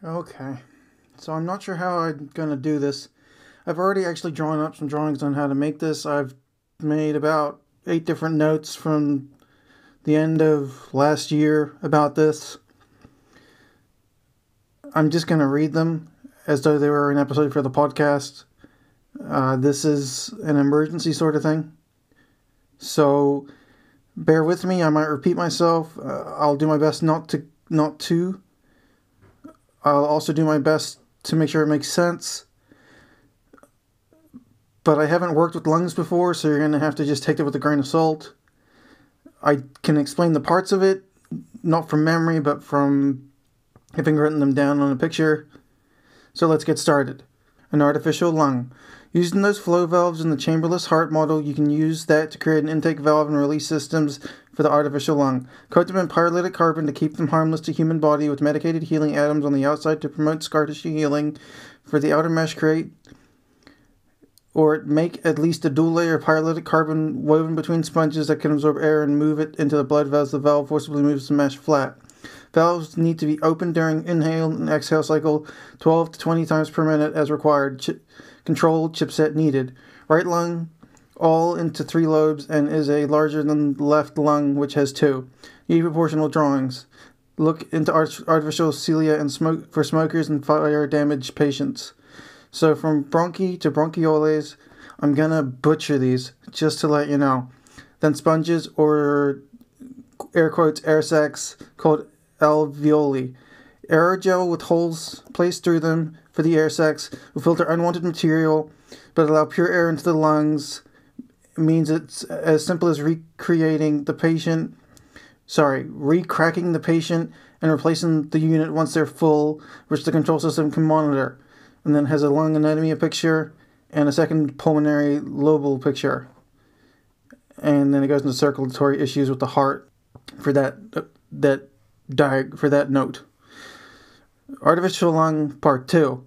Okay, so I'm not sure how I'm gonna do this. I've already actually drawn up some drawings on how to make this. I've made about 8 different notes from the end of last year about this. I'm just gonna read them as though they were an episode for the podcast. This is an emergency sort of thing, so bear with me. I might repeat myself. I'll do my best not to. I'll also do my best to make sure it makes sense. But I haven't worked with lungs before, so you're going to have to just take it with a grain of salt. I can explain the parts of it, not from memory, but from having written them down on a picture. So let's get started. An artificial lung. Using those flow valves in the chamberless heart model, you can use that to create an intake valve and release systems for the artificial lung. Coat them in pyrolytic carbon to keep them harmless to human body with medicated healing atoms on the outside to promote scar tissue healing. For the outer mesh, create or make at least a dual layer of pyrolytic carbon woven between sponges that can absorb air and move it into the blood as the valve forcibly moves the mesh flat. Valves need to be opened during inhale and exhale cycle 12 to 20 times per minute as required. Control chipset needed. Right lung all into 3 lobes and is a larger than left lung, which has 2. Need proportional drawings. Look into artificial cilia and smoke for smokers and fire damaged patients. So from bronchi to bronchioles, I'm gonna butcher these just to let you know. Then sponges, or air quotes air sacs, called alveoli. Aerogel with holes placed through them for the air sacs will filter unwanted material but allow pure air into the lungs. It means it's as simple as recracking the patient and replacing the unit once they're full, which the control system can monitor. And then has a lung anatomy picture and a second pulmonary lobal picture. And then it goes into circulatory issues with the heart for that note. Artificial lung part 2.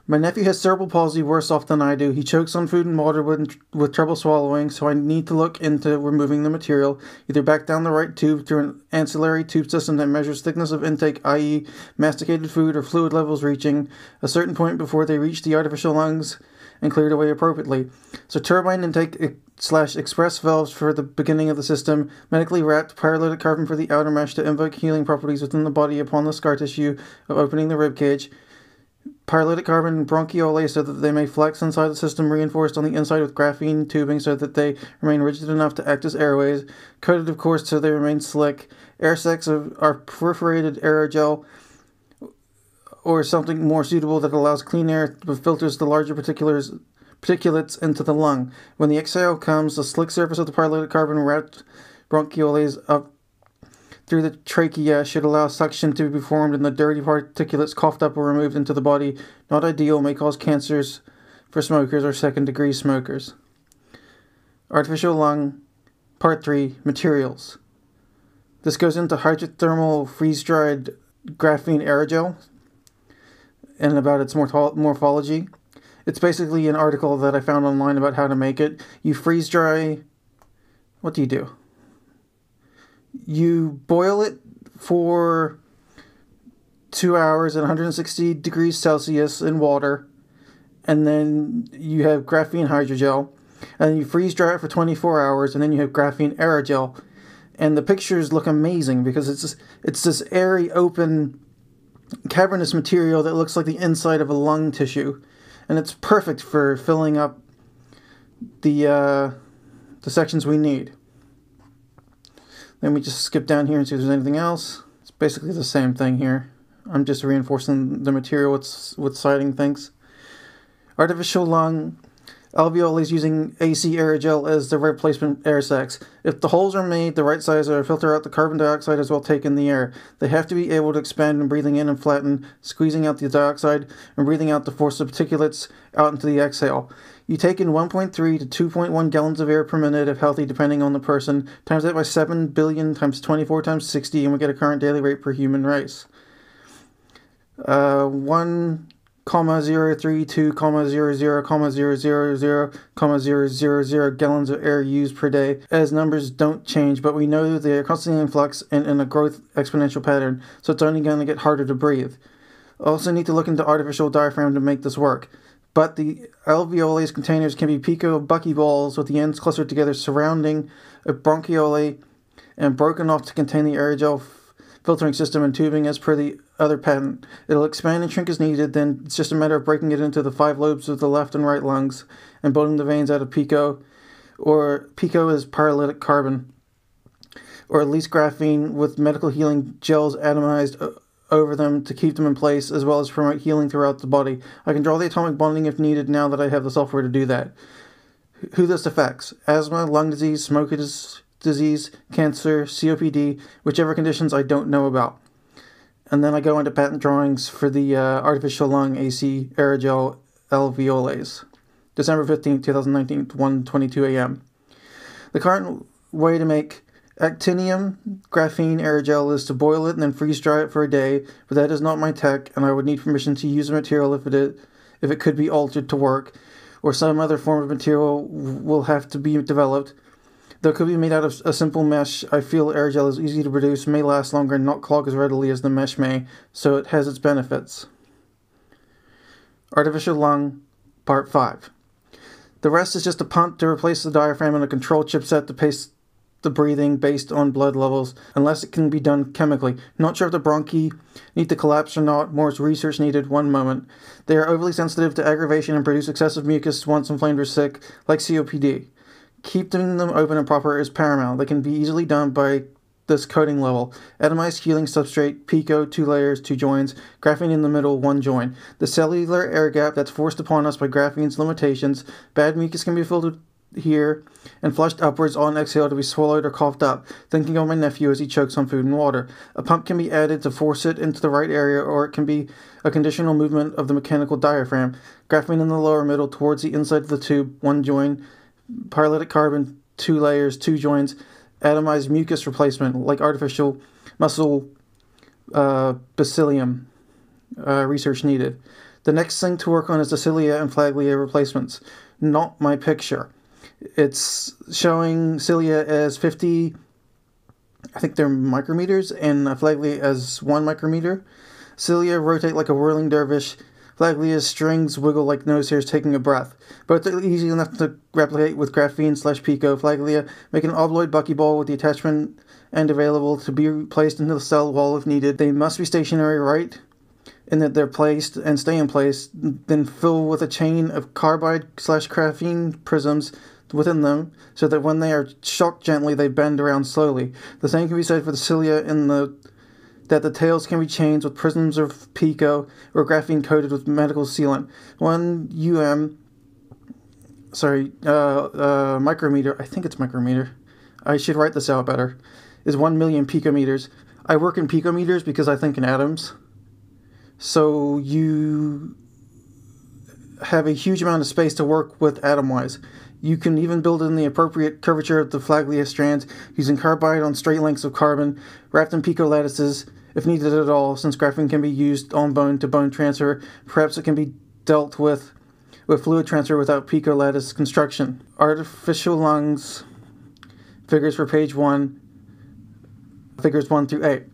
My nephew has cerebral palsy, worse off than I do. He chokes on food and water with trouble swallowing, so I need to look into removing the material, either back down the right tube through an ancillary tube system that measures thickness of intake, i.e. masticated food or fluid levels reaching a certain point before they reach the artificial lungs and cleared away appropriately. So turbine intake / express valves for the beginning of the system, medically wrapped pyrolytic carbon for the outer mesh to invoke healing properties within the body upon the scar tissue of opening the rib cage. Pyrolytic carbon and bronchioles so that they may flex inside the system, reinforced on the inside with graphene tubing so that they remain rigid enough to act as airways, coated of course so they remain slick. Air sacs are perforated aerogel or something more suitable that allows clean air but filters the larger particulates into the lung. When the exhale comes, the slick surface of the pyrolytic carbon wrapped bronchioles up through the trachea should allow suction to be formed and the dirty particulates coughed up or removed into the body. Not ideal, may cause cancers for smokers or second-degree smokers. Artificial lung, part 3, materials. This goes into hydrothermal freeze-dried graphene aerogel and about its morphology. It's basically an article that I found online about how to make it. You freeze-dry... What do? You boil it for 2 hours at 160 degrees Celsius in water, and then you have graphene hydrogel, and then you freeze dry it for 24 hours, and then you have graphene aerogel. And the pictures look amazing because it's this airy, open, cavernous material that looks like the inside of a lung tissue, and it's perfect for filling up the sections we need. Then we just skip down here and see if there's anything else. It's basically the same thing here. I'm just reinforcing the material with citing things. Artificial lung. Alveoles using AC aerogel as the replacement air sacs. If the holes are made the right size, they filter out the carbon dioxide as well taken the air. They have to be able to expand and breathing in and flatten, squeezing out the dioxide and breathing out the force of particulates out into the exhale. You take in 1.3 to 2.1 gallons of air per minute if healthy, depending on the person. Times that by 7 billion times 24 times 60, and we get a current daily rate per human race. 1,032,000,000,000 gallons of air used per day, as numbers don't change, but we know they are constantly in flux and in a growth exponential pattern, so it's only going to get harder to breathe. I also need to look into artificial diaphragm to make this work. But the alveolus containers can be pico buckyballs with the ends clustered together surrounding a bronchiole and broken off to contain the aerogel filtering system and tubing as per the other patent. It'll expand and shrink as needed, then it's just a matter of breaking it into the 5 lobes of the left and right lungs and building the veins out of pico, or pico is pyrolytic carbon, or at least graphene with medical healing gels atomized over them to keep them in place, as well as promote healing throughout the body. I can draw the atomic bonding if needed now that I have the software to do that. Who this affects: asthma, lung disease, smoker's disease, cancer, COPD, whichever conditions I don't know about. And then I go into patent drawings for the artificial lung AC aerogel alveolus. December 15th, 2019, 1:22 a.m. The current way to make actinium graphene aerogel is to boil it and then freeze dry it for a day, but that is not my tech, and I would need permission to use the material if it could be altered to work, or some other form of material will have to be developed. Though it could be made out of a simple mesh, I feel aerogel is easy to produce, may last longer, and not clog as readily as the mesh may, so it has its benefits. Artificial lung, Part 5. The rest is just a pump to replace the diaphragm and a control chipset to pace the breathing based on blood levels, unless it can be done chemically. Not sure if the bronchi need to collapse or not. More research needed. One moment. They are overly sensitive to aggravation and produce excessive mucus once inflamed or sick, like COPD. Keeping them open and proper is paramount. They can be easily done by this coating level. Atomized healing substrate, pico, 2 layers, 2 joins, graphene in the middle, 1 join. The cellular air gap that's forced upon us by graphene's limitations. Bad mucus can be filled here and flushed upwards on exhale to be swallowed or coughed up, thinking of my nephew as he chokes on food and water. A pump can be added to force it into the right area, or it can be a conditional movement of the mechanical diaphragm. Graphene in the lower middle towards the inside of the tube, 1 join. Pyrolytic carbon, 2 layers, 2 joints. Atomized mucus replacement, like artificial muscle bacillium. Research needed. The next thing to work on is the cilia and flagella replacements. Not my picture. It's showing cilia as 50, I think they're micrometers, and flagella as 1 micrometer. Cilia rotate like a whirling dervish. Flagella's strings wiggle like nose hairs taking a breath. Both are easy enough to replicate with graphene/pico. Flagella make an obloid buckyball with the attachment end available to be placed into the cell wall if needed. They must be stationary, right? In that they're placed and stay in place, then fill with a chain of carbide/graphene prisms within them, so that when they are shocked gently, they bend around slowly. The same can be said for the cilia that the tails can be changed with prisms of pico or graphene coated with medical sealant. 1 micrometer, I think it's micrometer. I should write this out better. Is 1 million picometers. I work in picometers because I think in atoms. So you have a huge amount of space to work with atom-wise. You can even build in the appropriate curvature of the flagella strands using carbide on straight lengths of carbon, wrapped in pico lattices, if needed at all. Since graphene can be used on bone-to-bone transfer, perhaps it can be dealt with fluid transfer without pico lattice construction. Artificial lungs, figures for page 1, figures 1 through 8.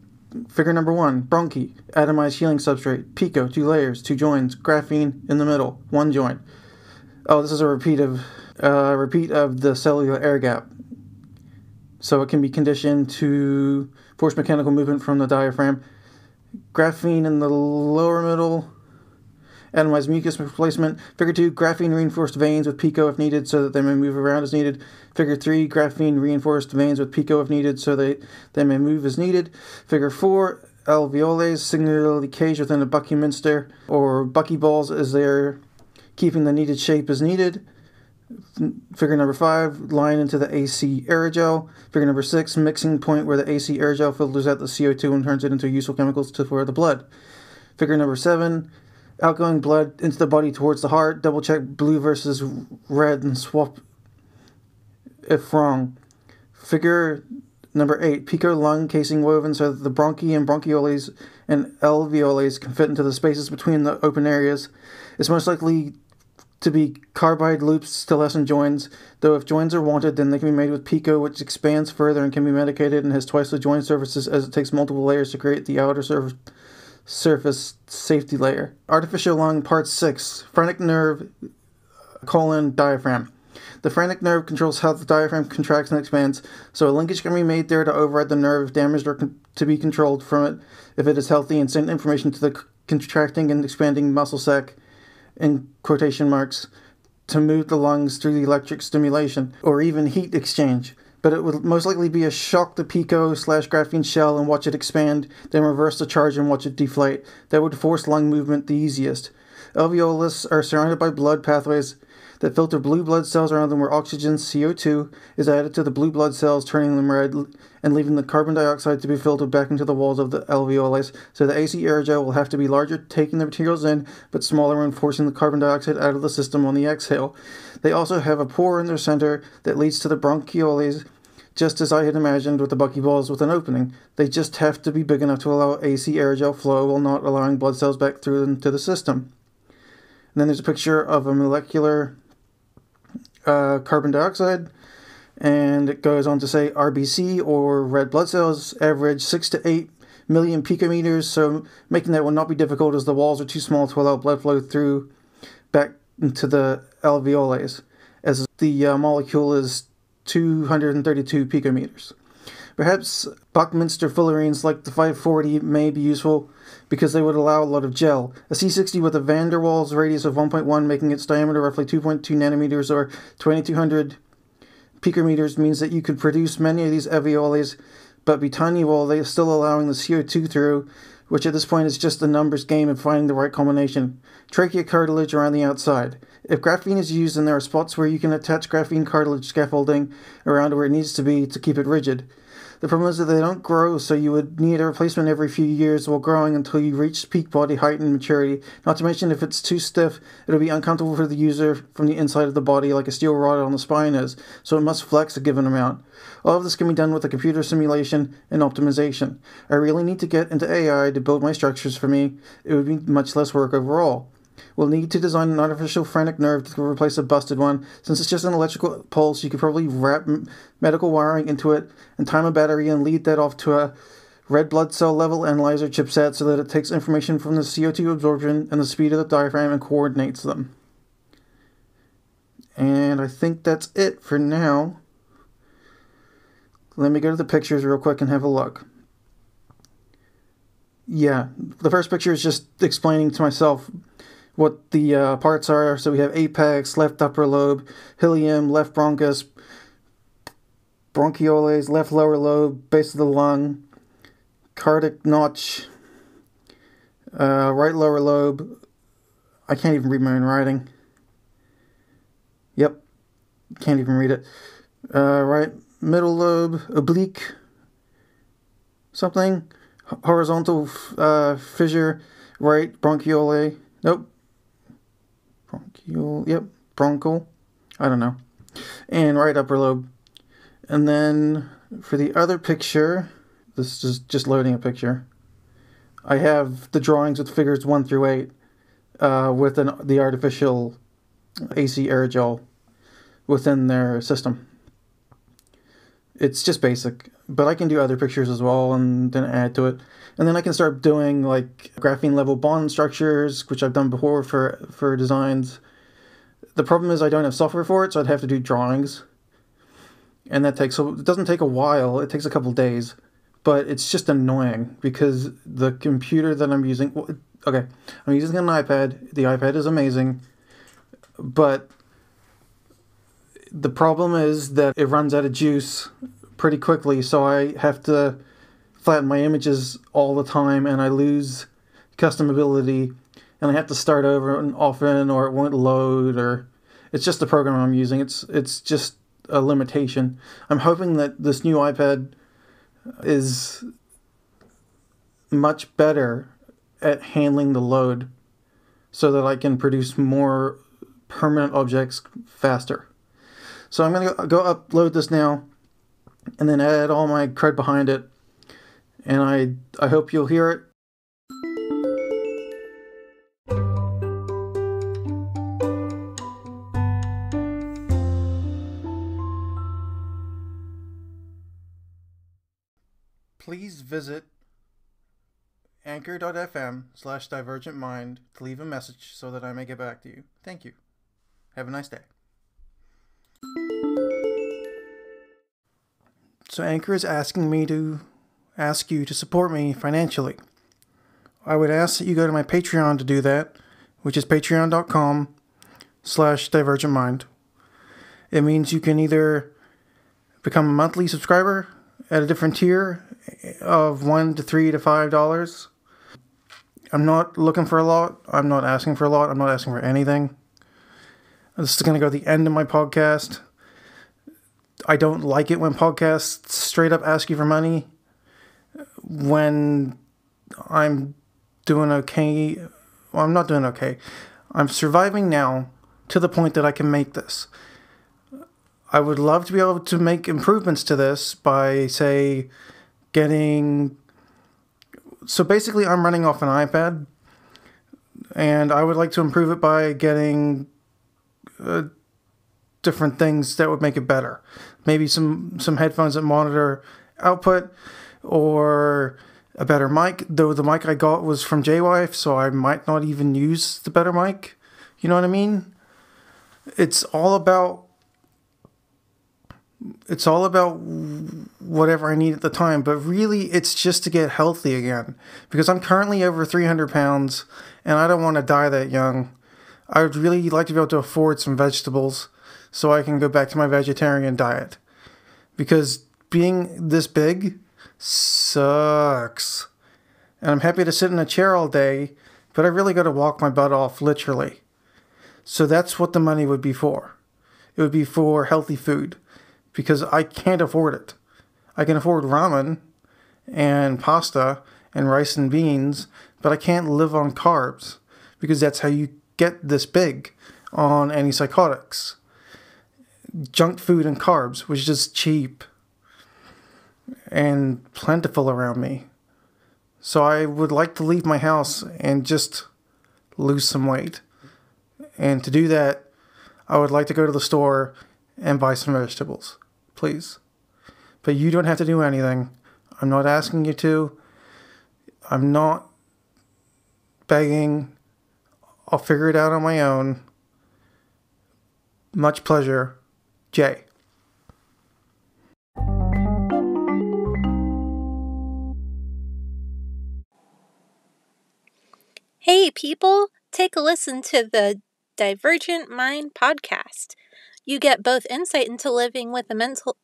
Figure number 1, bronchi, atomized healing substrate, pico, 2 layers, 2 joins, graphene in the middle, 1 join. Oh, this is a repeat of the cellular air gap. So it can be conditioned to force mechanical movement from the diaphragm. Graphene in the lower middle, atomized mucus replacement. Figure 2, graphene reinforced veins with pico if needed so that they may move around as needed. Figure 3, graphene reinforced veins with pico if needed so they may move as needed. Figure 4, alveolus singularly caged within a buckyminster, or buckyballs, as they're keeping the needed shape as needed. Figure number 5, line into the AC aerogel. Figure number 6, mixing point where the AC aerogel filters out the CO2 and turns it into useful chemicals for the blood. Figure number 7, outgoing blood into the body towards the heart. Double check blue versus red and swap if wrong. Figure number 8, pico lung casing woven so that the bronchi and bronchioles and alveolus can fit into the spaces between the open areas. It's most likely to be carbide loops to lessen joins, though if joins are wanted, then they can be made with pico, which expands further and can be medicated and has twice the joint surfaces as it takes multiple layers to create the outer surface safety layer. Artificial lung part 6, phrenic nerve, diaphragm. The phrenic nerve controls how the diaphragm contracts and expands, so a linkage can be made there to override the nerve if damaged or to be controlled from it if it is healthy, and send information to the contracting and expanding muscle sac, in quotation marks, to move the lungs through the electric stimulation or even heat exchange. But it would most likely be a shock the pico/graphene shell and watch it expand, then reverse the charge and watch it deflate. That would force lung movement the easiest. Alveolus are surrounded by blood pathways that filter blue blood cells around them, where oxygen, CO2, is added to the blue blood cells, turning them red and leaving the carbon dioxide to be filtered back into the walls of the alveoli. So the AC aerogel will have to be larger, taking the materials in, but smaller when forcing the carbon dioxide out of the system on the exhale. They also have a pore in their center that leads to the bronchioles, just as I had imagined with the buckyballs with an opening. They just have to be big enough to allow AC aerogel flow while not allowing blood cells back through into the system. And then there's a picture of a molecular carbon dioxide, and it goes on to say RBC, or red blood cells, average 6 to 8 million picometers, so making that will not be difficult as the walls are too small to allow blood flow through back into the alveoli, as the molecule is 232 picometers. Perhaps Buckminster fullerenes like the 540 may be useful because they would allow a lot of gel. A C60 with a van der Waals radius of 1.1, making its diameter roughly 2.2 nanometers or 2200 picometers, means that you could produce many of these alveoli, but be tiny while they are still allowing the CO2 through, which at this point is just a numbers game of finding the right combination. Trachea cartilage around the outside. If graphene is used, then there are spots where you can attach graphene cartilage scaffolding around where it needs to be to keep it rigid. The problem is that they don't grow, so you would need a replacement every few years while growing until you reach peak body height and maturity. Not to mention, if it's too stiff, it'll be uncomfortable for the user from the inside of the body like a steel rod on the spine is, so it must flex a given amount. All of this can be done with a computer simulation and optimization. I really need to get into AI to build my structures for me. It would be much less work overall. We'll need to design an artificial phrenic nerve to replace a busted one. Since it's just an electrical pulse, you could probably wrap medical wiring into it and time a battery and lead that off to a red blood cell level analyzer chipset so that it takes information from the CO2 absorption and the speed of the diaphragm and coordinates them. And I think that's it for now. Let me go to the pictures real quick and have a look. Yeah, the first picture is just explaining to myself what the parts are. So we have apex, left upper lobe, helium, left bronchus, bronchioles, left lower lobe, base of the lung, cardiac notch, right lower lobe. I can't even read my own writing. Yep, can't even read it. Right middle lobe, oblique, something, horizontal fissure, right bronchiole. Nope. Bronchial, I don't know. And right upper lobe. And then for the other picture, this is just loading a picture. I have the drawings with figures 1 through 8 with the artificial AC aerogel within their system. It's just basic, but I can do other pictures as well and then add to it. And then I can start doing like graphene level bond structures, which I've done before for designs. The problem is I don't have software for it, so I'd have to do drawings. And it doesn't take a while, it takes a couple days. But it's just annoying because the computer that I'm using, I'm using an iPad. The iPad is amazing, but the problem is that it runs out of juice pretty quickly, so I have to flatten my images all the time, and I lose customability, and I have to start over and often, or it won't load, or it's just the program I'm using. It's just a limitation. I'm hoping that this new iPad is much better at handling the load so that I can produce more permanent objects faster. So I'm going to go upload this now and then add all my cred behind it. And I hope you'll hear it. Please visit anchor.fm/divergentmind to leave a message so that I may get back to you. Thank you. Have a nice day. So Anchor is asking me to ask you to support me financially. I would ask that you go to my Patreon to do that, which is patreon.com/divergentmind. It means you can either become a monthly subscriber at a different tier of $1 to $3 to $5. I'm not looking for a lot. I'm not asking for a lot. I'm not asking for anything. This is going to go to the end of my podcast. I don't like it when podcasts straight up ask you for money when I'm doing okay. Well, I'm not doing okay. I'm surviving now to the point that I can make this. I would love to be able to make improvements to this by, say, getting... So basically, I'm running off an iPad, and I would like to improve it by getting different things that would make it better. Maybe some headphones that monitor output, or a better mic, though the mic I got was from JWife, so I might not even use the better mic. You know what I mean? It's all about whatever I need at the time, but really it's just to get healthy again, because I'm currently over 300 pounds and I don't want to die that young. I would really like to be able to afford some vegetables so I can go back to my vegetarian diet, because being this big sucks. And I'm happy to sit in a chair all day, but I really got to walk my butt off, literally. So that's what the money would be for. It would be for healthy food, because I can't afford it. I can afford ramen and pasta and rice and beans, but I can't live on carbs, because that's how you get this big on antipsychotics. Junk food and carbs, which is just cheap and plentiful around me. So I would like to leave my house and just lose some weight. And to do that, I would like to go to the store and buy some vegetables, please. But you don't have to do anything. I'm not asking you to. I'm not begging. I'll figure it out on my own. Much pleasure, Jay. Hey people, take a listen to the Divergent Mind podcast. You get both insight into living with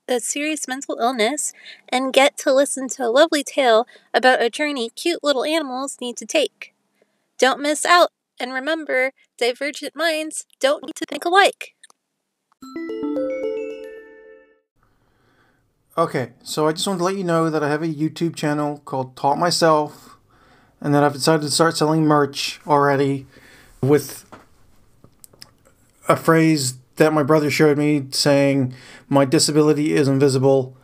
a serious mental illness and get to listen to a lovely tale about a journey cute little animals need to take. Don't miss out, and remember, divergent minds don't need to think alike. Okay, so I just wanted to let you know that I have a YouTube channel called Taught Myself, and that I've decided to start selling merch already with a phrase that my brother showed me saying, "My disability is invisible,"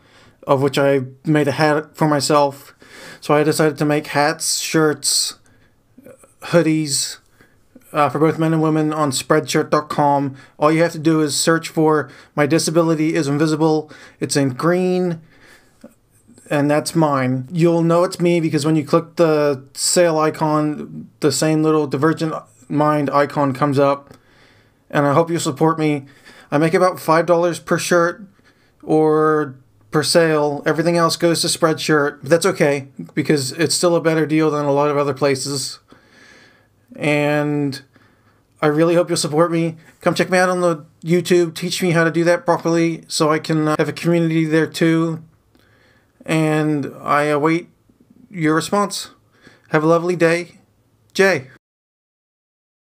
of which I made a hat for myself. So I decided to make hats, shirts, hoodies, for both men and women on Spreadshirt.com. All you have to do is search for "My disability is invisible." It's in green, and that's mine. You'll know it's me because when you click the sale icon, the same little Divergent Mind icon comes up. And I hope you'll support me. I make about $5 per shirt or per sale. Everything else goes to Spreadshirt. But that's okay, because it's still a better deal than a lot of other places. And I really hope you'll support me. Come check me out on the YouTube. Teach me how to do that properly so I can have a community there too. And I await your response. Have a lovely day. Jay.